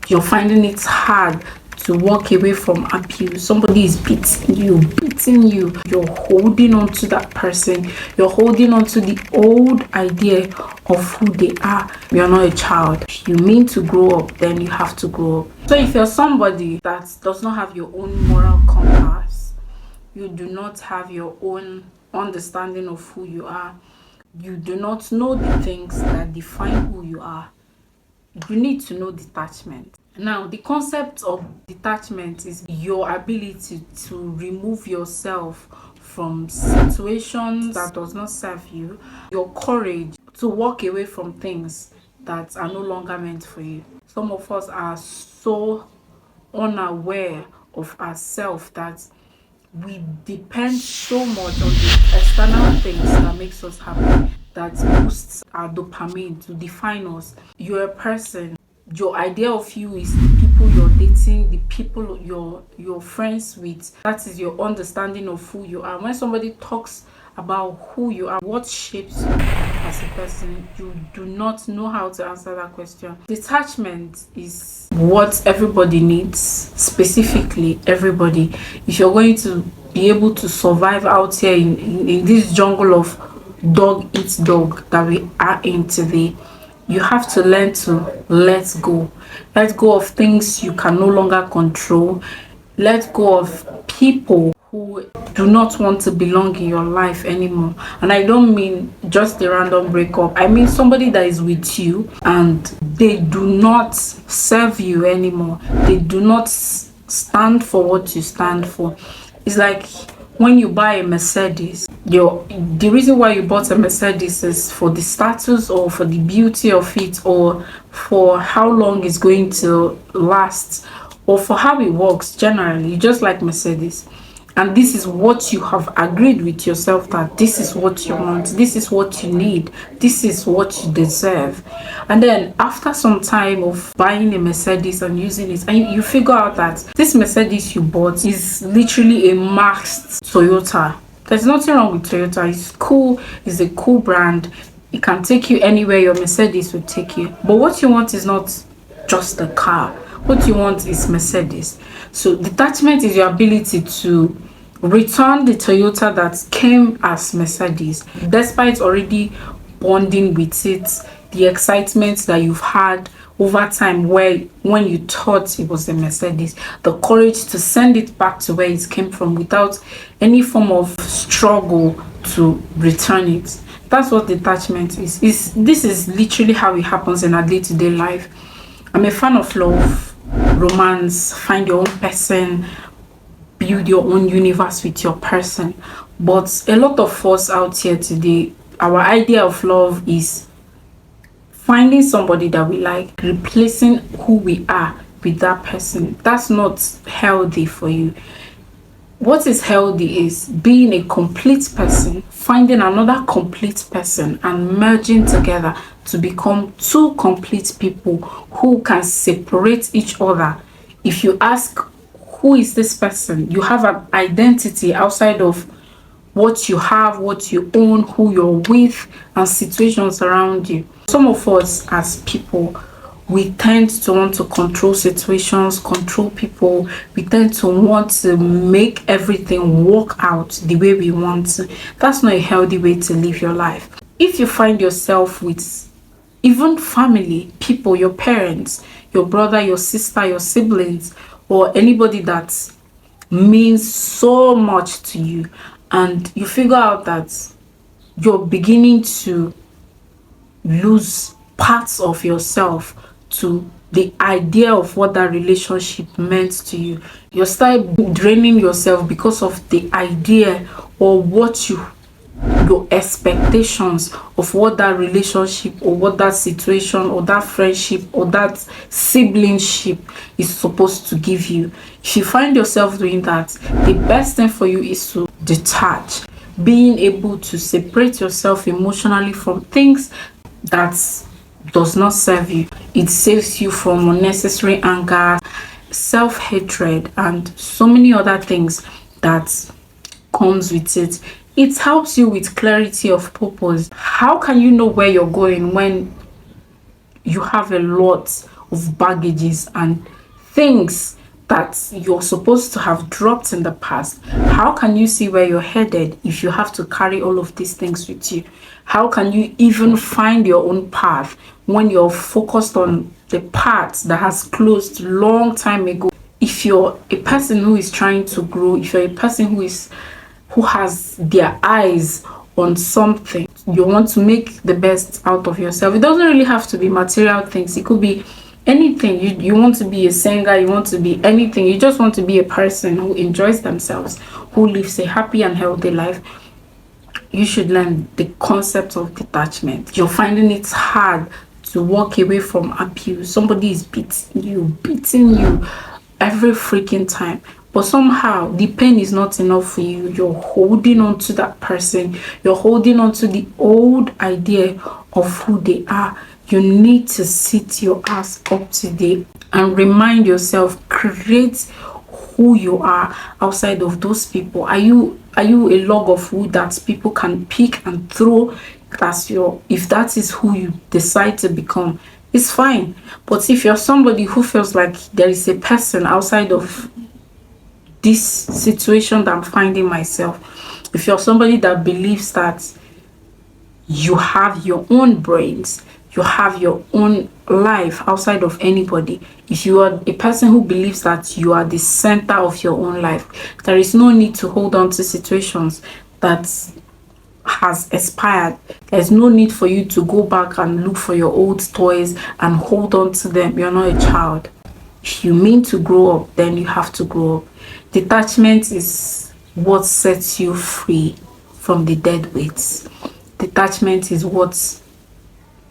You're finding it hard to walk away from abuse. Somebody is beating you. You're holding on to that person. You're holding on to the old idea of who they are. You're not a child. If you mean to grow up, then you have to grow up. So if you're somebody that does not have your own moral compass, you do not have your own understanding of who you are, you do not know the things that define who you are, you need to know detachment. Now, the concept of detachment is your ability to remove yourself from situations that does not serve you, your courage to walk away from things that are no longer meant for you. Some of us are so unaware of ourselves that we depend so much on the external things that makes us happy, that boosts our dopamine to define us. You're a person. Your idea of you is the people you're dating, the people you're friends with. That is your understanding of who you are. When somebody talks about who you are, what shapes you as a person, you do not know how to answer that question. Detachment is what everybody needs, specifically everybody. If you're going to be able to survive out here in this jungle of dog eat dog that we are in today, you have to learn to let go. Let go of things you can no longer control. Let go of people who do not want to belong in your life anymore. And I don't mean just a random breakup. I mean somebody that is with you and they do not serve you anymore. They do not stand for what you stand for. It's like when you buy a Mercedes, the reason why you bought a Mercedes is for the status or for the beauty of it or for how long it's going to last or for how it works generally. You just like Mercedes. And this is what you have agreed with yourself that this is what you want, this is what you need, this is what you deserve. And then after some time of buying a Mercedes and using it, and you figure out that this Mercedes you bought is literally a maxed Toyota. There's nothing wrong with Toyota. It's cool, it's a cool brand. It can take you anywhere your Mercedes will take you. But what you want is not just a car. What you want is Mercedes. So detachment is your ability to return the Toyota that came as Mercedes, despite already bonding with it, the excitement that you've had over time where when you thought it was a Mercedes, the courage to send it back to where it came from without any form of struggle to return it. That's what detachment is. This is literally how it happens in our day-to-day life. I'm a fan of love, romance, find your own person, build your own universe with your person. But a lot of us out here today, our idea of love is finding somebody that we like, replacing who we are with that person. That's not healthy for you. What is healthy is being a complete person, finding another complete person and merging together to become two complete people who can separate each other. If you ask who is this person, you have an identity outside of what you have, what you own, who you're with, and situations around you. Some of us as people, we tend to want to control situations, control people. We tend to want to make everything work out the way we want to. That's not a healthy way to live your life. If you find yourself with even family, people, your parents, your brother, your sister, your siblings, or anybody that means so much to you, and you figure out that you're beginning to lose parts of yourself to the idea of what that relationship meant to you, you start draining yourself because of the idea or what your expectations of what that relationship or what that situation or that friendship or that siblingship is supposed to give you. If you find yourself doing that, the best thing for you is to detach, being able to separate yourself emotionally from things that does not serve you. It saves you from unnecessary anger, self-hatred, and so many other things that comes with it. It helps you with clarity of purpose. How can you know where you're going when you have a lot of baggages and things that you're supposed to have dropped in the past. How can you see where you're headed if you have to carry all of these things with you? How can you even find your own path when you're focused on the path that has closed long time ago? If you're a person who is trying to grow, if you're a person who has their eyes on something, you want to make the best out of yourself. It doesn't really have to be material things. It could be anything. You want to be a singer, you want to be anything. You just want to be a person who enjoys themselves, who lives a happy and healthy life. You should learn the concept of detachment. You're finding it hard to walk away from abuse. Somebody is beating you every freaking time, but somehow the pain is not enough for you. You're holding on to that person. You're holding on to the old idea of who they are. You need to sit your ass up today and remind yourself, create who you are outside of those people. Are you a log of wood that people can pick and throw? If that is who you decide to become, it's fine. But if you're somebody who feels like there is a person outside of this situation that I'm finding myself, if you're somebody that believes that you have your own brains, you have your own life outside of anybody, if you are a person who believes that you are the center of your own life, there is no need to hold on to situations that has expired. There's no need for you to go back and look for your old toys and hold on to them. You're not a child. If you mean to grow up, then you have to grow up. Detachment is what sets you free from the dead weights. Detachment is what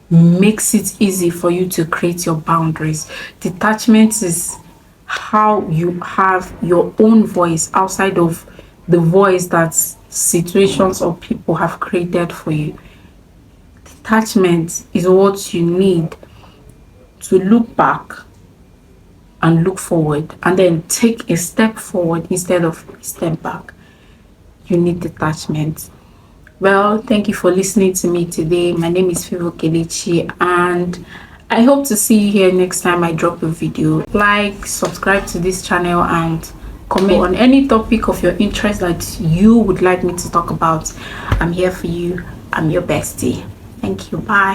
makes it easy for you to create your boundaries. Detachment is how you have your own voice outside of the voice that situations or people have created for you. Detachment is what you need to look back and look forward and then take a step forward instead of a step back. You need detachment. Well, thank you for listening to me today. My name is Fivo Kelechi, and I hope to see you here next time I drop a video. Like, subscribe to this channel, and comment on any topic of your interest that you would like me to talk about. I'm here for you. I'm your bestie. Thank you. Bye.